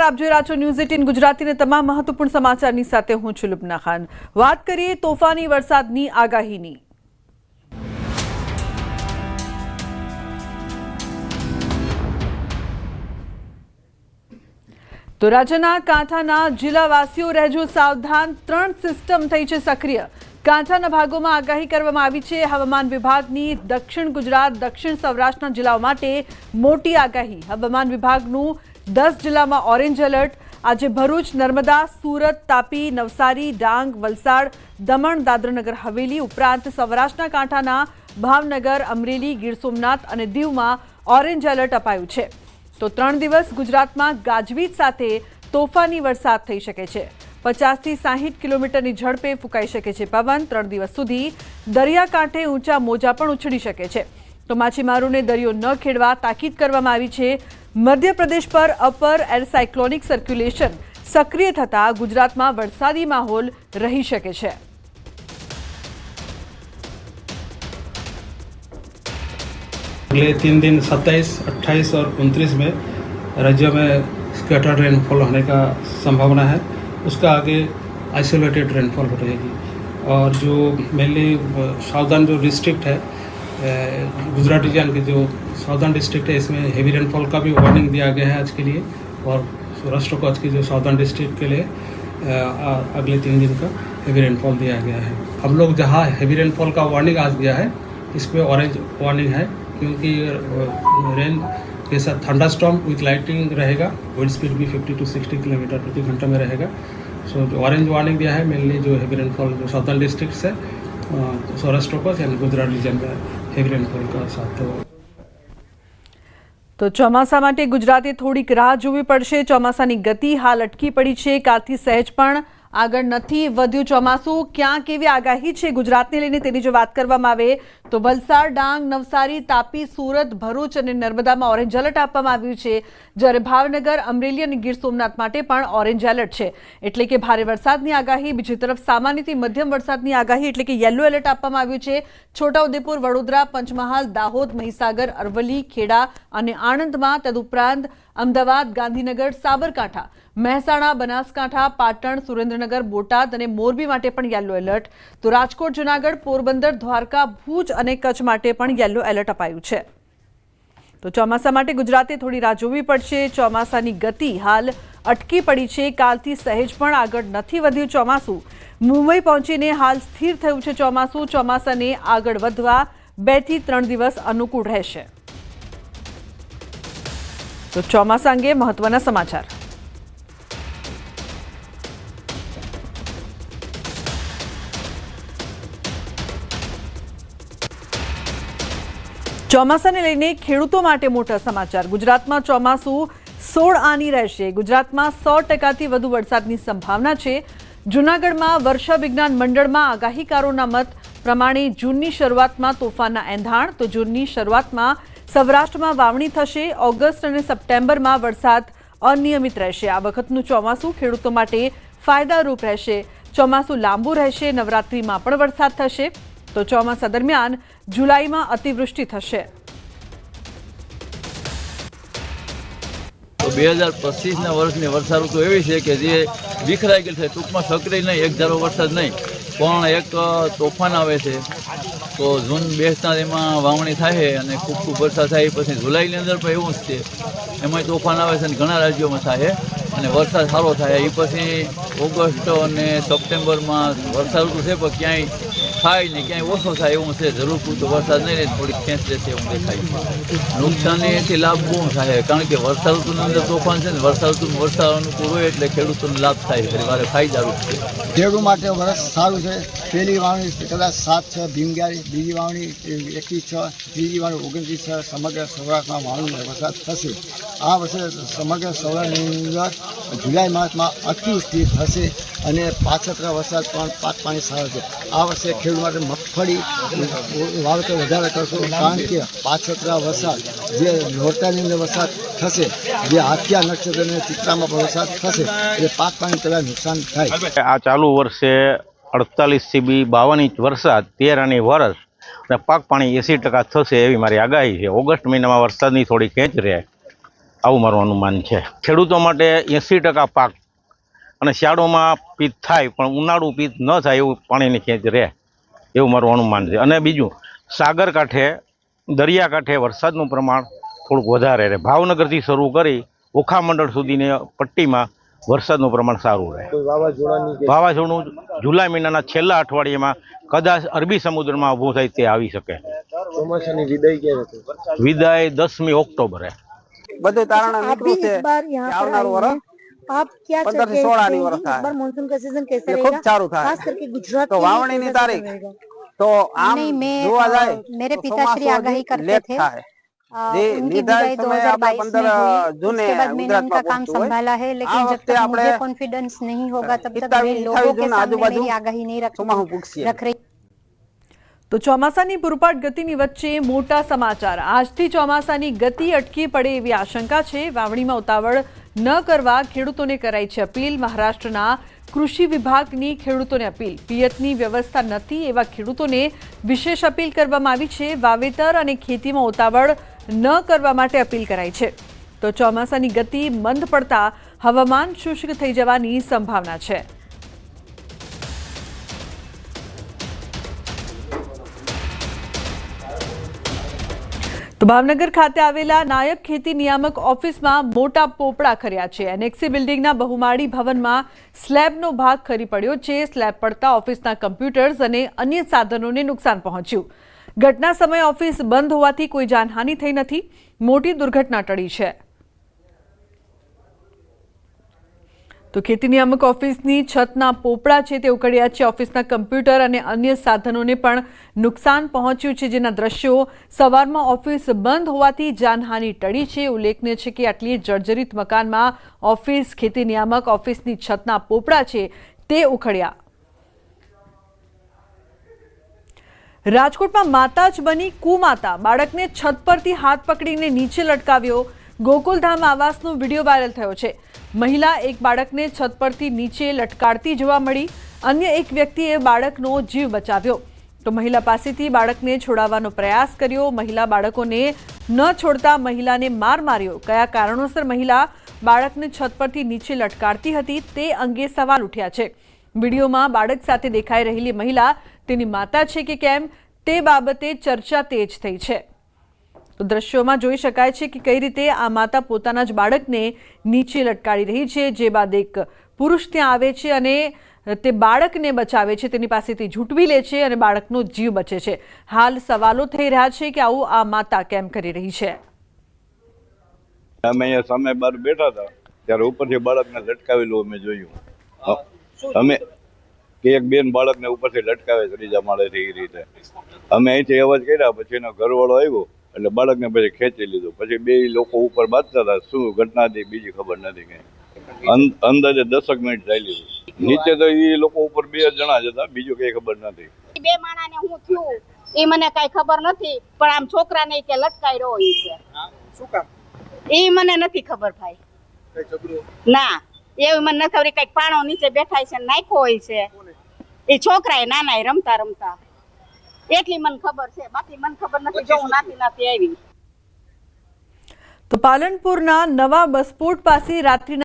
आप જોઈ રહ્યા છો ન્યૂઝ 18 ગુજરાતીને તમામ મહત્વપૂર્ણ સમાચારની સાથે હું છું લુબના ખાન। વાત કરીએ તોફાની વરસાદની આગાહીની। તો રાજ્યના કાંઠાના જિલ્લાવાસીઓ રહેજો સાવધાન। 3 સિસ્ટમ થઈ છે સક્રિય। કાંઠાના ભાગોમાં આગાહી કરવામાં આવી છે। હવામાન વિભાગની દક્ષિણ ગુજરાત દક્ષિણ સૌરાષ્ટ્રના જિલ્લાઓ માટે મોટી આગાહી। હવામાન વિભાગનું 10 જિલ્લામાં ઓરેન્જ એલર્ટ। आज भरूच, नर्मदा, सूरत, तापी, नवसारी, डांग, वलसाड, दमण, दादरानगर हवेली उपरांत सौराष्ट्રના કાંઠાના ભાવનગર, અમરેલી, ગીર સોમનાથ અને દીવમાં ઓરેન્જ એલર્ટ અપાયું છે। તો 3 દિવસ ગુજરાતમાં ગાજવીજ સાથે તોફાની વરસાદ થઈ શકે છે। 50 થી 60 કિલોમીટરની ઝડપે ફૂંકાઈ શકે છે પવન। 3 દિવસ સુધી દરિયાકાંઠે ઊંચા મોજા પણ ઉછળી શકે છે। તો માછીમારોને દરિયો ન ખેડવા તાકીદ કરવામાં આવી છે। मध्य प्रदेश पर अपर एयर साइक्लोनिक सर्क्युलेशन सक्रिय थता गुजरात में वरसादी माहौल रही शके छे। अगले 3 दिन 27, 28 और 29 में राज्य में स्कैटर्ड रेनफॉल होने का संभावना है। उसका आगे आइसोलेटेड रेनफॉल रहेगी और जो मेनली साउदर्न जो डिस्ट्रिक्ट है गुजरात रीजन के जो साउदर्न डिस्ट्रिक्ट है इसमें हेवी रेनफॉल का भी वार्निंग दिया गया है आज के लिए। और सौराष्ट्र को आज की जो साउदर्न डिस्ट्रिक्ट के लिए अगले 3 दिन का हेवी रेनफॉल दिया गया है। हम लोग जहाँ हेवी रेनफॉल का वार्निंग आज दिया है इस पर ऑरेंज वार्निंग है क्योंकि रेन के साथ थंडरस्टॉर्म विथ लाइटनिंग रहेगा। विंड स्पीड भी 50 to 60 किलोमीटर प्रति घंटा में रहेगा। सो जो ऑरेंज वार्निंग दिया है मेनली जो हेवी रेनफॉल जो साउदर्न डिस्ट्रिक्ट है सौराष्ट्र को यानी गुजरात रीजन में हेवी रेनफॉल का साथ हो। तो ચોમાસા માટે ગુજરાતે થોડીક રાહ જોવી પડશે। ચોમાસાની ગતિ હાલ અટકી પડી છે। કાલથી સહેજ પણ આગળ નથી વધ્યું ચોમાસું। ક્યાં કેવી આગાહી છે ગુજરાતને લઈને તેની જો વાત કરવામાં આવે તો વલસાડ, ડાંગ, નવસારી, તાપી, સુરત, ભરૂચ અને નર્મદામાં ઓરેન્જ એલર્ટ આપવામાં આવ્યું છે। જ્યારે ભાવનગર, અમરેલી અને ગીર સોમનાથ માટે પણ ઓરેન્જ એલર્ટ છે। એટલે કે ભારે વરસાદની આગાહી। બીજી તરફ સામાન્યથી મધ્યમ વરસાદની આગાહી એટલે કે યલો એલર્ટ આપવામાં આવ્યું છે। છોટાઉદેપુર, વડોદરા, પંચમહાલ, દાહોદ, મહીસાગર, અરવલ્લી, ખેડા અને આણંદમાં તદુપરાંત અમદાવાદ, ગાંધીનગર, સાબરકાંઠા, મહેસાણા, બનાસકાંઠા, પાટણ, સુરેન્દ્રનગર, બોટાદ અને મોરબી માટે પણ યલો એલર્ટ। તો રાજકોટ, જૂનાગઢ, પોરબંદર, દ્વારકા, ભુજ અને કચ્છ માટે પણ યલો એલર્ટ અપાયું છે। તો ચોમાસા માટે ગુજરાતે થોડી રાહ જોવી પડશે। ચોમાસાની ગતિ હાલ અટકી પડી છે। કાલથી સહેજ પણ આગળ નથી વધ્યું ચોમાસું। મુંબઈ પહોંચીને હાલ સ્થિર થયું છે ચોમાસું। ચોમાસાને આગળ વધવા 2 થી 3 દિવસ અનુકૂળ રહેશે। તો ચોમાસા અંગે મહત્વના સમાચાર। ચોમાસાને લઈને ખેડૂતો માટે મોટા સમાચાર। ગુજરાતમાં ચોમાસું 16 આની રહેશે। ગુજરાતમાં 100% વધુ વરસાદની સંભાવના છે। જૂનાગઢમાં વર્ષા વિજ્ઞાન મંડળમાં આગાહીકારોના મત પ્રમાણે જૂનની શરૂઆતમાં તોફાનના એંધાણ। તો જૂનની શરૂઆતમાં સૌરાષ્ટ્રમાં વાવણી થશે। ઓગસ્ટ અને સપ્ટેમ્બરમાં વરસાદ અનિયમિત રહેશે। આ વખતનું ચોમાસું ખેડૂતો માટે ફાયદારૂપ રહેશે। ચોમાસું લાંબુ રહેશે। નવરાત્રિમાં પણ વરસાદ થશે। તો ચોમાસા દરમિયાન જુલાઈમાં અતિવૃષ્ટિ થશે। તો 2025ના વર્ષની વર્ષા ઋતુ એવી છે કે જે વિખરાઈ ગઈ છે। ટૂંકમાં સક્રિય નહીં, એક ધારો વરસાદ નહીં પણ એક તોફાન આવે છે। તો જૂન બેસતા એમાં વાવણી થાય અને ખૂબ ખૂબ વરસાદ થાય પછી જુલાઈની અંદર પણ એવું જ છે એમાંય તોફાન આવે છે અને ઘણા રાજ્યોમાં થાય અને વરસાદ સારો થાય। એ પછી ઓગસ્ટ અને સપ્ટેમ્બરમાં વર્ષા ઋતુ છે પણ ક્યાંય થાય ને ક્યાંય ઓછો થાય એવું છે। જરૂર પૂરતો વરસાદ નહીં રહે, થોડીક ખેંચ રહેશે એવું દેખાય છે। નુકસાનીથી લાભ બહુ થાય કારણ કે વર્ષા ઋતુની અંદર તોફાન છે ને વર્ષા ઋતુમાં વરસાદ અનુકૂળ હોય એટલે ખેડૂતોને લાભ થાય છે, મારે ફાયદારૂપ છે। ખેડૂત માટે વર્ષ સારું છે। પહેલી વાવણી કદાચ 7-6 ભીમગારી, બીજી વાવણી 21-6, ત્રીજી વાવણી 29-6 સમગ્ર સૌરાષ્ટ્રમાં વાવણી વરસાદ થશે। આ વર્ષે સમગ્ર સૌરાષ્ટ્રની અંદર જુલાઈ માસમાં અતિવૃષ્ટિ થશે અને પાછતરા વરસાદ પણ પાક પાણી સારો છે। આ વર્ષે ખેડૂત માટે મગફળી વાવેતર વધારે કરશો કારણ કે પાછતરા વરસાદ જે નોરતાની અંદર વરસાદ થશે, જે હાથિયા નક્ષત્ર અને ચિત્રામાં પણ વરસાદ થશે એટલે પાક પાણી કદાચ નુકસાન થાય। આ ચાલુ વર્ષે 48 થી 52 ઇંચ વરસાદ 13 આની વરસ અને પાક પાણી 80% થશે એવી મારી આગાહી છે। ઓગસ્ટ મહિનામાં વરસાદની થોડી ખેંચ રહે। આવું મારું અનુમાન છે. ખેડૂતો માટે 80% પાક અને શિયાળોમાં પિત્ત થાય પણ ઉનાળુ પિત્ત ન થાય એવું પાણીની ખેંચ રહે એવું મારું અનુમાન છે. અને બીજું, સાગર કાંઠે દરિયાકાંઠે વરસાદનું પ્રમાણ થોડુંક વધારે રહે. ભાવનગરથી શરૂ કરી ઓખામંડળ સુધીની પટ્ટીમાં વરસાદનું પ્રમાણ સારું રહે. વાવાઝોડું જુલાઈ મહિનાના છેલ્લા અઠવાડિયામાં કદાચ અરબી સમુદ્રમાં ઊભું થાય તે આવી શકે. ચોમાસાની વિદાય ક્યારે થશે? વિદાય 10મી ઓક્ટોબરે. બધું તારણા નીકળું છે આવનારું વર્ષ आप क्या 15 से 16 नहीं वर्ष इस बार मानसून का सीजन कैसा ये रहेगा? खूब चालू था खास करके गुजरात तो के लिए वावणी कैसा तारीख रहेगा? तो आम नहीं, मैं, જોવા જાય मेरे તો पिताश्री ચોમાસું आगाही હજી करते લેટ थे। થાય. જે उनकी निर्धारित विदाई समय 2022 में 15 हुई। जूने उसके बाद मैंने गुजरात उनका में काम पहुंचू है। संभाला है, આ लेकिन जब વખતે तक આપણે मुझे कॉन्फिडेंस नहीं होगा तब तक 27 मैं लोगों के जून सामने આજુબાજુ मेरी आगाही नहीं ચોમાસું પૂછીએ. रख रही। તો ચોમાસાની પૂરપાટ ગતિની વચ્ચે મોટા સમાચાર. આજથી ચોમાસાની ગતિ અટકી પડે એવી આશંકા છે. વાવણીમાં ઉતાવળ ન કરવા ખેડૂતોને કરાઈ છે અપીલ. મહારાષ્ટ્રના કૃષિ વિભાગની ખેડૂતોને અપીલ. પિયતની વ્યવસ્થા નથી એવા ખેડૂતોને વિશેષ અપીલ કરવામાં આવી છે. વાવેતર અને ખેતીમાં ઉતાવળ ન કરવા માટે અપીલ કરાઈ છે. તો ચોમાસાની ગતિ મંદ પડતા હવામાન શુષ્ક થઈ જવાની સંભાવના છે. તો ભાવનગર ખાતે આવેલા નાયબ ખેતી નિયામક ઓફિસમાં મોટા પોપડા ખર્યા છે. એનેક્સી બિલ્ડિંગના બહુમાળી ભવનમાં સ્લેબનો ભાગ ખરી પડ્યો છે. સ્લેબ પડતા ઓફિસના કમ્પ્યુટર્સ અને અન્ય સાધનોને નુકસાન પહોંચ્યું. ઘટના સમયે ઓફિસ બંધ હોવાથી કોઈ જાનહાનિ થઈ નથી. મોટી દુર્ઘટના ટળી છે. તો ખેતી નિયામક ઓફિસની છતના પોપડા છે તે ઉખડ્યા છે. ઓફિસના કમ્પ્યુટર અને અન્ય સાધનોને પણ નુકસાન પહોંચ્યું છે, જેના દ્રશ્યો સવારમાં ઓફિસ બંધ હોવાથી જાનહાનિ ટળી છે. ઉલ્લેખનીય છે કે આટલી જર્જરિત મકાનમાં ઓફિસ ખેતી નિયામક ઓફિસની છતના પોપડા છે તે ઉખડ્યા. રાજકોટમાં માતા જ બની કુમાતા. બાળકને છત પરથી હાથ પકડીને નીચે લટકાવ્યો. ગોકુલધામ આવાસનો વિડીયો વાયરલ થયો છે. મહિલા એક બાળકને છત પરથી નીચે લટકાડતી જોવા મળી. અન્ય એક વ્યક્તિએ બાળકનો જીવ બચાવ્યો. તો મહિલા પાસેથી બાળકને છોડાવવાનો પ્રયાસ કર્યો. મહિલા બાળકોને ન છોડતા મહિલાને માર માર્યો. કયા કારણોસર મહિલા બાળકને છત પરથી નીચે લટકાડતી હતી તે અંગે સવાલ ઉઠ્યા છે. વિડીયોમાં બાળક સાથે દેખાઈ રહેલી મહિલા તેની માતા છે કે કેમ તે બાબતે ચર્ચા તેજ થઈ છે. તો દ્રશ્યોમાં જોઈ શકાય છે કે કઈ રીતે આ માતા પોતાના જ બાળકને નીચે લટકાડી રહી છે. જે બાદ એક પુરુષ ત્યાં આવે છે અને તે બાળકને બચાવે છે. તેની પાસેથી ઝૂંટવી લે છે અને બાળકનો જીવ બચે છે. હાલ સવાલો થઈ રહ્યા છે કે આવું આ માતા કેમ કરી રહી છે. અમે અહીંયા સામે બહાર બેઠા હતા ત્યારે ઉપરથી બાળકને લટકાવેલું અમે જોયું. અમે કે એક બેન બાળકને ઉપરથી લટકાવે ત્રીજા માળેથી એ રીતે અમે અહીંથી અવાજ કર્યા. પછી એનો ઘરવાળો આવ્યો એટલે બાળકને પછી ખેંચી લીધું. પછી બે લોકો ઉપર બાંધતા હતા. શું ઘટના હતી બીજી ખબર નથી. કઈ અંદાજે 10 મિનિટ ચાલી. નીચે તો એ લોકો ઉપર 2 જણા જ હતા, બીજું કઈ ખબર નથી. 2 માણાને હું થયું એ મને કઈ ખબર નથી, પણ આમ છોકરાને કે લટકાઈ રહ્યો ઈ છે. શું કામ એ મને નથી ખબર ભાઈ. ના એવું મને નથી ખબર. કઈક પાણો નીચે બેઠા છે નાખ્યો હોય છે. એ છોકરા નાના રમતા રમતા એટલી મને ખબર છે, બાકી મને ખબર નથી. જો હું નાતી આવી. તો પાલનપુરના નવા બસપોર્ટ પાસે રાત્રિના